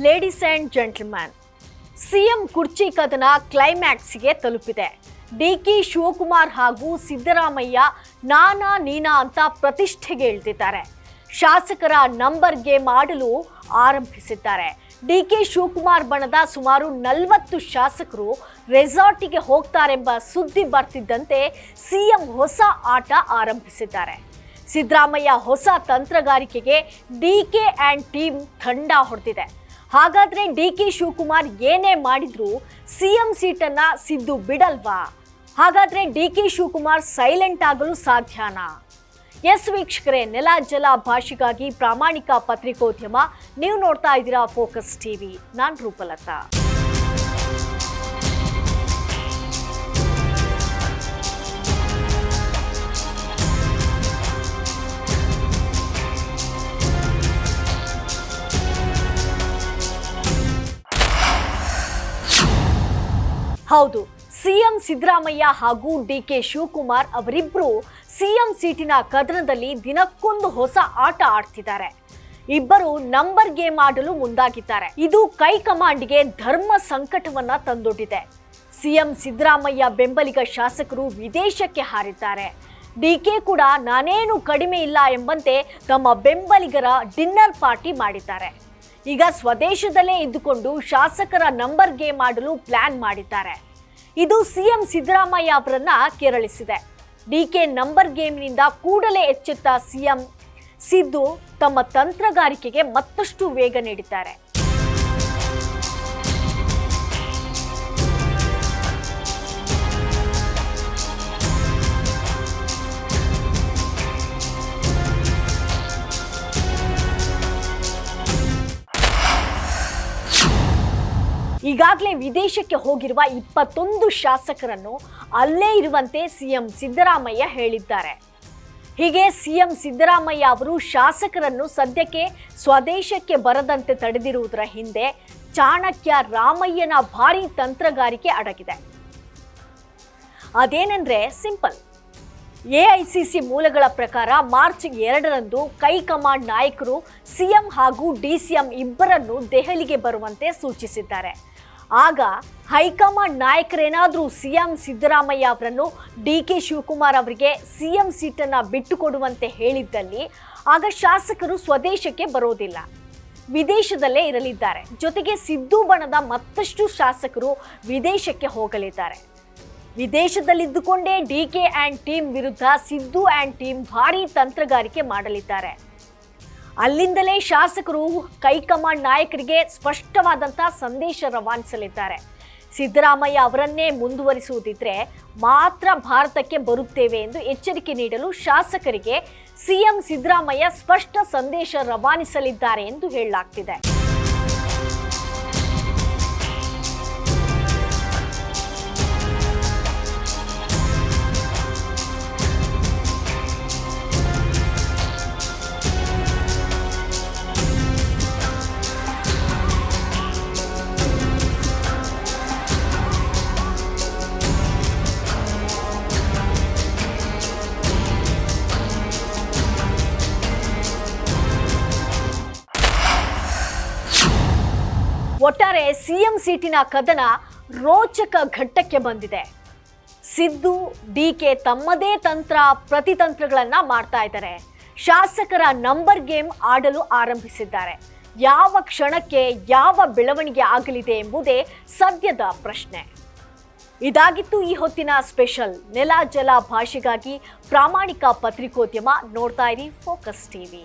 Ladies and gentleman, CM ಕುರ್ಚಿ ಕದನ ಕ್ಲೈಮ್ಯಾಕ್ಸ್ಗೆ ತಲುಪಿದೆ. ಡಿಕೆ ಶಿವಕುಮಾರ್ ಹಾಗೂ ಸಿದ್ದರಾಮಯ್ಯ ನಾನಾ ನೀನಾ ಅಂತ ಪ್ರತಿಷ್ಠೆಗೆ ಇಳಿದಿದ್ದಾರೆ. ಶಾಸಕರ ನಂಬರ್ ಗೇಮ್ ಆಡಲು ಆರಂಭಿಸಿದ್ದಾರೆ. ಡಿಕೆ ಶಿವಕುಮಾರ್ ಬಣದ ಸುಮಾರು 40 ಶಾಸಕರು ರೆಸಾರ್ಟಿಗೆ ಹೋಗ್ತಾರೆಂಬ ಸುದ್ದಿ ಬರ್ತಿದ್ದಂತೆ ಸಿಎಂ ಹೊಸ ಆಟ ಆರಂಭಿಸಿದ್ದಾರೆ. ಸಿದ್ದರಾಮಯ್ಯ ಹೊಸ ತಂತ್ರಗಾರಿಕೆಗೆ ಡಿಕೆ ಆ್ಯಂಡ್ ಟೀಮ್ ಥಂಡ ಹೊಡೆದಿದೆ. ಹಾಗಾದ್ರೆ ಡಿಕೆ ಶಿವಕುಮಾರ್ ಏನೇ ಮಾಡಿದ್ರು ಸಿಎಂ ಸೀಟನ್ನ ಸಿದ್ದು ಬಿಡಲ್ವಾ? ಹಾಗಾದ್ರೆ ಡಿಕೆ ಶಿವಕುಮಾರ್ ಸೈಲೆಂಟ್ ಆಗಲು ಸಾಧ್ಯನಾ? ಎಸ್ ವೀಕ್ಷಕರೇ, ನೆಲ ಜಲ ಭಾಷೆಗಾಗಿ ಪ್ರಾಮಾಣಿಕ ಪತ್ರಿಕೋದ್ಯಮ. ನೀವು ನೋಡ್ತಾ ಇದ್ದೀರಾ ಫೋಕಸ್ ಟಿವಿ. ನಾನು ರೂಪಲತಾ. ಹೌದು, ಸಿಎಂ ಸಿದ್ದರಾಮಯ್ಯ ಹಾಗೂ ಡಿಕೆ ಶಿವಕುಮಾರ್ ಅವರಿಬ್ರು ಸಿಎಂ ಸೀಟಿನ ಕದನದಲ್ಲಿ ದಿನಕ್ಕೊಂದು ಹೊಸ ಆಟ ಆಡ್ತಿದ್ದಾರೆ. ಇಬ್ಬರು ನಂಬರ್ ಗೇಮ್ ಆಡಲು ಮುಂದಾಗಿದ್ದಾರೆ. ಇದು ಕೈಕಮಾಂಡ್ಗೆ ಧರ್ಮ ಸಂಕಟವನ್ನ ತಂದೊಡ್ಡಿದೆ. ಸಿಎಂ ಸಿದ್ದರಾಮಯ್ಯ ಬೆಂಬಲಿಗ ಶಾಸಕರು ವಿದೇಶಕ್ಕೆ ಹಾರಿದ್ದಾರೆ. ಡಿಕೆ ಕೂಡ ನಾನೇನು ಕಡಿಮೆ ಇಲ್ಲ ಎಂಬಂತೆ ತಮ್ಮ ಬೆಂಬಲಿಗರ ಡಿನ್ನರ್ ಪಾರ್ಟಿ ಮಾಡಿದ್ದಾರೆ. ಈಗ ಸ್ವದೇಶದಲ್ಲೇ ಇದ್ದುಕೊಂಡು ಶಾಸಕರ ನಂಬರ್ ಗೇಮ್ ಆಡಲು ಪ್ಲಾನ್ ಮಾಡಿದ್ದಾರೆ. ಇದು ಸಿಎಂ ಸಿದ್ದರಾಮಯ್ಯ ಅವರನ್ನ ಕೆರಳಿಸಿದೆ. ಡಿಕೆ ನಂಬರ್ ಗೇಮ್ನಿಂದ ಕೂಡಲೇ ಎಚ್ಚೆತ್ತ ಸಿಎಂ ಸಿದ್ದು ತಮ್ಮ ತಂತ್ರಗಾರಿಕೆಗೆ ಮತ್ತಷ್ಟು ವೇಗ ನೀಡಿದ್ದಾರೆ. ಈಗಾಗಲೇ ವಿದೇಶಕ್ಕೆ ಹೋಗಿರುವ 21 ಶಾಸಕರನ್ನು ಅಲ್ಲೇ ಇರುವಂತೆ ಸಿಎಂ ಸಿದ್ದರಾಮಯ್ಯ ಹೇಳಿದ್ದಾರೆ. ಹೀಗೆ ಸಿಎಂ ಸಿದ್ದರಾಮಯ್ಯ ಅವರು ಶಾಸಕರನ್ನು ಸದ್ಯಕ್ಕೆ ಸ್ವದೇಶಕ್ಕೆ ಬರದಂತೆ ತಡೆದಿರುವುದರ ಹಿಂದೆ ಚಾಣಕ್ಯ ರಾಮಯ್ಯನ ಭಾರೀ ತಂತ್ರಗಾರಿಕೆ ಅಡಗಿದೆ. ಅದೇನೆಂದ್ರೆ ಸಿಂಪಲ್. ಎಐಸಿಸಿ ಮೂಲಗಳ ಪ್ರಕಾರ ಮಾರ್ಚ್ 2ರಂದು ಕೈಕಮಾಂಡ್ ನಾಯಕರು ಸಿಎಂ ಹಾಗೂ ಡಿಸಿಎಂ ಇಬ್ಬರನ್ನು ದೆಹಲಿಗೆ ಬರುವಂತೆ ಸೂಚಿಸಿದ್ದಾರೆ. ಆಗ ಹೈಕಮಾಂಡ್ ನಾಯಕರೇನಾದರೂ ಸಿಎಂ ಸಿದ್ದರಾಮಯ್ಯ ಅವರನ್ನು ಡಿಕೆ ಶಿವಕುಮಾರ್ ಅವರಿಗೆ ಸಿಎಂ ಸೀಟನ್ನು ಬಿಟ್ಟುಕೊಡುವಂತೆ ಹೇಳಿದ್ದಲ್ಲಿ ಆಗ ಶಾಸಕರು ಸ್ವದೇಶಕ್ಕೆ ಬರೋದಿಲ್ಲ, ವಿದೇಶದಲ್ಲೇ ಇರಲಿದ್ದಾರೆ. ಜೊತೆಗೆ ಸಿದ್ದು ಬಣದ ಮತ್ತಷ್ಟು ಶಾಸಕರು ವಿದೇಶಕ್ಕೆ ಹೋಗಲಿದ್ದಾರೆ. ವಿದೇಶದಲ್ಲಿದ್ದುಕೊಂಡೇ ಡಿಕೆ ಆ್ಯಂಡ್ ಟೀಮ್ ವಿರುದ್ಧ ಸಿದ್ದು ಆ್ಯಂಡ್ ಟೀಮ್ ಭಾರೀ ತಂತ್ರಗಾರಿಕೆ ಮಾಡಲಿದ್ದಾರೆ. ಅಲ್ಲಿಂದಲೇ ಶಾಸಕರು ಕೈಕಮಾಂಡ್ ನಾಯಕರಿಗೆ ಸ್ಪಷ್ಟವಾದಂಥ ಸಂದೇಶ ರವಾನಿಸಲಿದ್ದಾರೆ. ಸಿದ್ದರಾಮಯ್ಯ ಅವರನ್ನೇ ಮುಂದುವರಿಸುವುದಿದ್ರೆ ಮಾತ್ರ ಭಾರತಕ್ಕೆ ಬರುತ್ತೇವೆ ಎಂದು ಎಚ್ಚರಿಕೆ ನೀಡಲು ಶಾಸಕರಿಗೆ ಸಿಎಂ ಸಿದ್ದರಾಮಯ್ಯ ಸ್ಪಷ್ಟ ಸಂದೇಶ ರವಾನಿಸಲಿದ್ದಾರೆ ಎಂದು ಹೇಳಲಾಗ್ತಿದೆ. ಒಟ್ಟಾರೆ ಸಿಎಂ ಸೀಟಿನ ಕದನ ರೋಚಕ ಘಟ್ಟಕ್ಕೆ ಬಂದಿದೆ. ಸಿದ್ದು ಡಿಕೆ ತಮ್ಮದೇ ಪ್ರತಿತಂತ್ರಗಳನ್ನ ಮಾಡ್ತಾ ಇದ್ದಾರೆ. ಶಾಸಕರ ನಂಬರ್ ಗೇಮ್ ಆಡಲು ಆರಂಭಿಸಿದ್ದಾರೆ. ಯಾವ ಕ್ಷಣಕ್ಕೆ ಯಾವ ಬೆಳವಣಿಗೆ ಆಗಲಿದೆ ಎಂಬುದೇ ಸದ್ಯದ ಪ್ರಶ್ನೆ. ಇದಾಗಿತ್ತು ಈ ಹೊತ್ತಿನ ಸ್ಪೆಷಲ್. ನೆಲ ಜಲ ಭಾಷೆಗಾಗಿ ಪ್ರಾಮಾಣಿಕ ಪತ್ರಿಕೋದ್ಯಮ. ನೋಡ್ತಾ ಇರಿ ಫೋಕಸ್ ಟಿವಿ.